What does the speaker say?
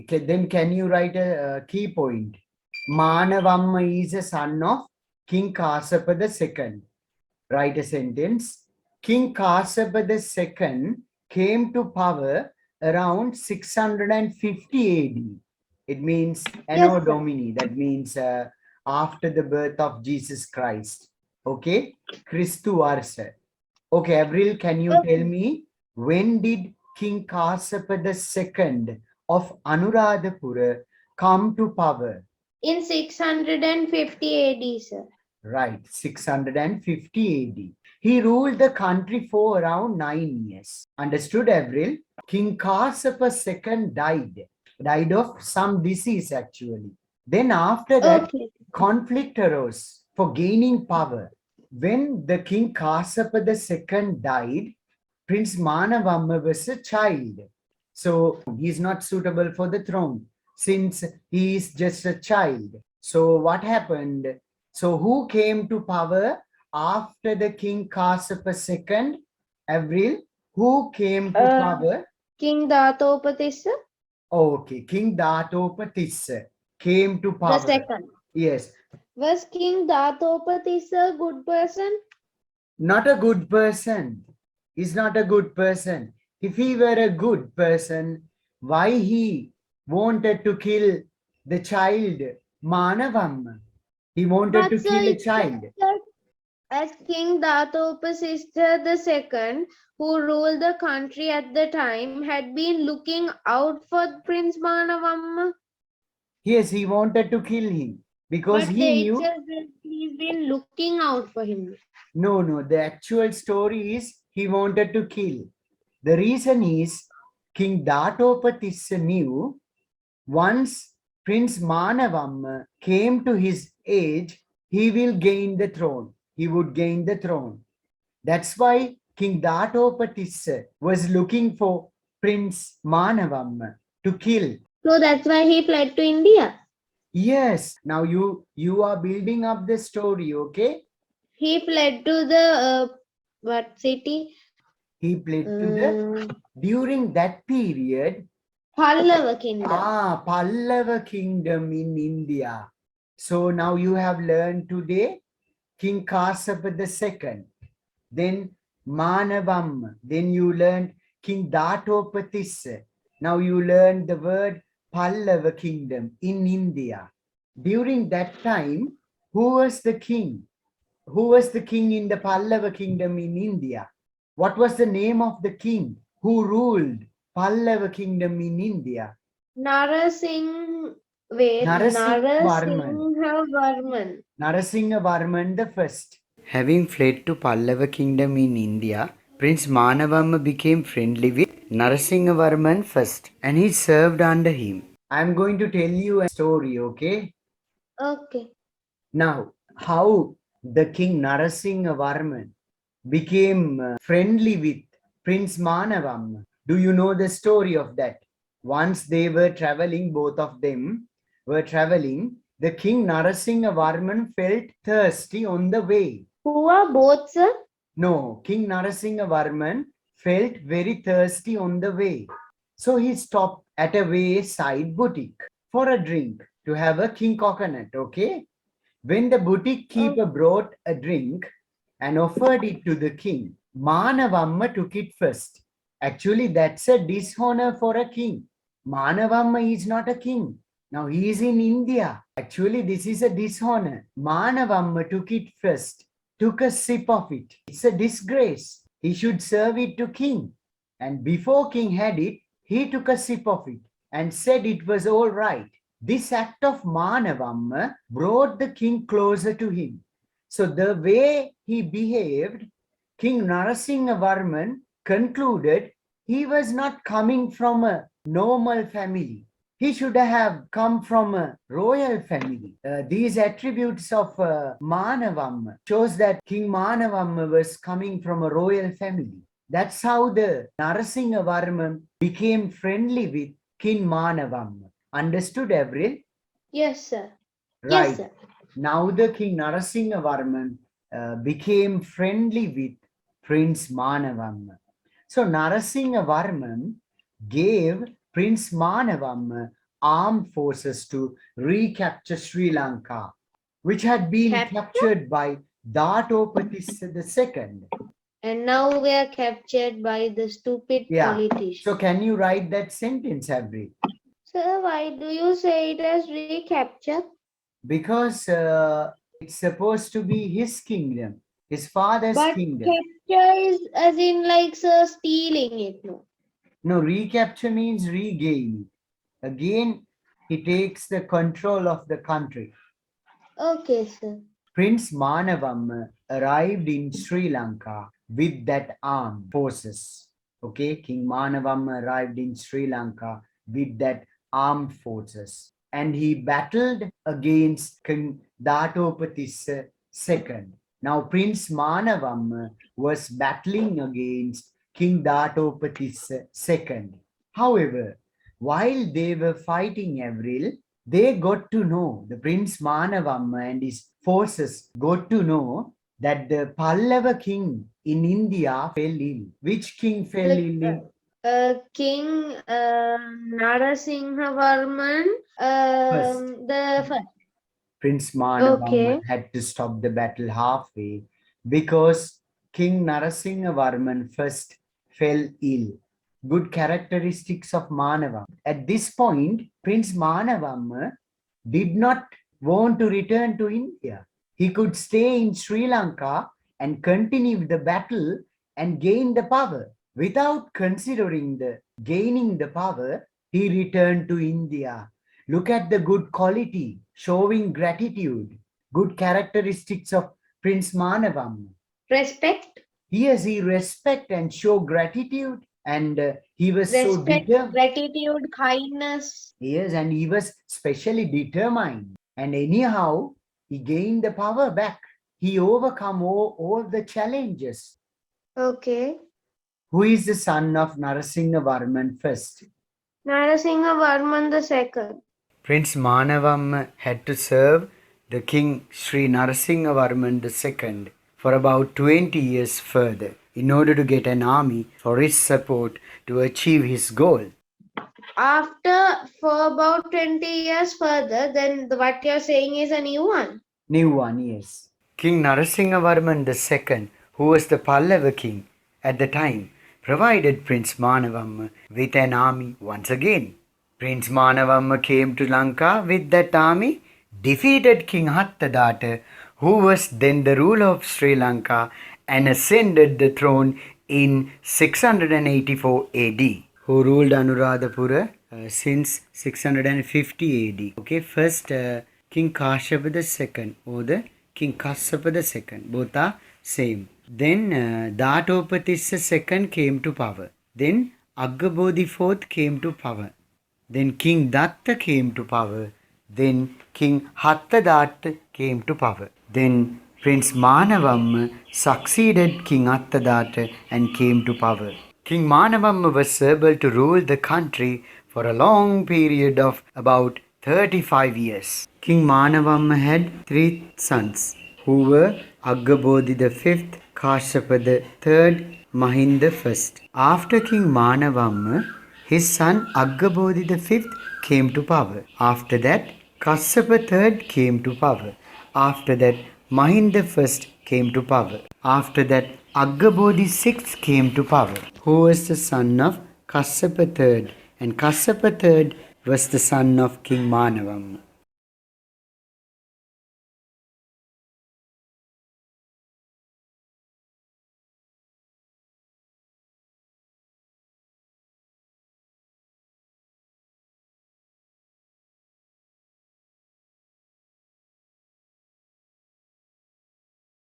Then can you write a key point? Manawamma is a son of King Kasapa II. Write a sentence. King Kasapa II came to power around 650 AD. It means Anno Yes, sir. Domini. That means after the birth of Jesus Christ. Okay? Christu Varsa. Okay, Avril, can you tell Okay. me when did King Kasapa II of Anuradhapura come to power? In 650 AD, sir. Right, 650 AD. He ruled the country for around 9 years. Understood, Avril? King Kasapa II died of some disease actually. Then after that, Okay. conflict arose for gaining power. When the King Kasapa II died, Prince Manawamma was a child. So he is not suitable for the throne since he is just a child. So what happened? So who came to power after the King Kasapa II? Avril, who came to power? King Datopati, sir. Okay, King Datopatissa came to The power. second. Yes, Was King Datopati, sir, good person? not a good person. He's not a good person. If he were a good person, why he wanted to kill the child Manavamma? He wanted But to sir, kill a it says child. that as King Datopasista the second, who ruled the country at the time, had been looking out for Prince Manawamma. Yes, he wanted to kill him because But he it knew. says that he's been looking out for him. No, no, the actual story is he wanted to kill. The reason is King Datopatissa knew once Prince Manavamma came to his age, he will gain the throne. He would gain the throne. That's why King Datopatissa was looking for Prince Manavamma to kill. So that's why he fled to India. Yes, now you are building up the story, okay? He fled to the what city? He played to the during that period. Pallava kingdom. Pallava kingdom in India. So now you have learned today King Kasapa II. Then Manavam. Then you learned King Datopatissa. Now you learned the word Pallava kingdom in India. During that time, who was the king? Who was the king in the Pallava kingdom in India? What was the name of the king who ruled Pallava kingdom in India? Narasingh, wait, Narasimhavarman. Narasinghavarman. Narasimhavarman the first. Having fled to Pallava kingdom in India, Prince Manavamma became friendly with Narasimhavarman first and he served under him. I am going to tell you a story, okay? Okay. Now, how the king Narasimhavarman became friendly with Prince Manavamma. Do you know the story of that? Once they were traveling, both of them were traveling, the king Narasimhavarman felt thirsty on the way. Who are both, sir? No, King Narasimhavarman felt very thirsty on the way. So he stopped at a wayside boutique for a drink to have a king coconut, okay? When the boutique keeper brought a drink and offered it to the king, Manavamma took it first. Actually, that's a dishonor for a king. Manavamma is not a king. Now he is in India. Actually, this is a dishonor. Manavamma took it first, took a sip of it. It's a disgrace. He should serve it to king. And before king had it, he took a sip of it and said it was all right. This act of Manavamma brought the king closer to him. So the way he behaved, King Narasimhavarman concluded he was not coming from a normal family. He should have come from a royal family. These attributes of Manavamma shows that King Manavamma was coming from a royal family. That's how the Narasimhavarman became friendly with King Manavamma. Understood, Avril? Yes, sir. Right. Yes, sir. Now the King Narasimhavarman became friendly with Prince Manawamma. So Narasimhavarman gave Prince Manawamma armed forces to recapture Sri Lanka, which had been Capture? captured by Dattopatissa II. And now we are captured by the stupid Yeah. politician. So can you write that sentence, Abri? Sir, why do you say it as recapture? Because it's supposed to be his kingdom, his father's But kingdom. capture is as in like sir stealing it, no? No, recapture means regain. Again, he takes the control of the country. Okay, sir. Prince Manawamma arrived in Sri Lanka with that armed forces. Okay, King Manawamma arrived in Sri Lanka with that armed forces, and he battled against King Dattopatissa II. Now, Prince Manawamma was battling against King Dattopatissa II. However, while they were fighting Avril, they got to know, the Prince Manawamma and his forces got to know that the Pallava king in India fell ill. Which king fell Like ill in King Narasimhavarman, first? the first. Prince Manawamma Okay. had to stop the battle halfway because King Narasimhavarman first fell ill. Good characteristics of Manawamma. At this point, Prince Manawamma did not want to return to India. He could stay in Sri Lanka and continue the battle and gain the power. Without considering the gaining the power, he returned to India. Look at the good quality, showing gratitude, good characteristics of Prince Manavam. Respect. Yes, he respect and show gratitude, and he was so Respect, determined. gratitude, kindness. Yes, and he was specially determined. And anyhow, he gained the power back. He overcome all the challenges. Okay. Who is the son of Narasimha Varman first? Narasimhavarman the second. Prince Manavam had to serve the king Sri Narasimhavarman II for about 20 years further in order to get an army for his support to achieve his goal. After for about 20 years further, then what you're saying is a new one. New one, yes. King Narasimhavarman II, who was the Pallava king at the time, provided Prince Manawamma with an army once again. Prince Manawamma came to Lanka with that army, defeated King Hattadatta, who was then the ruler of Sri Lanka, and ascended the throne in 684 AD, who ruled Anuradhapura since 650 AD. Okay, first King Kashyapa II or the King Kassapa II, both are same. Then Dattopatissa II came to power. Then Aggabodhi IV came to power. Then King Datta came to power. Then King Hattadatta came to power. Then Prince Manawamma succeeded King Hattadatta and came to power. King Manawamma was able to rule the country for a long period of about 35 years. King Manawamma had three sons who were Aggabodhi V, Kashyapa III, Mahinda I. After King Manawamma, his son Aggabodhi V came to power. After that, Kassapa III came to power. After that, Mahinda I came to power. After that, Aggabodhi VI came to power, who was the son of Kassapa III, and Kassapa III was the son of King Manawamma.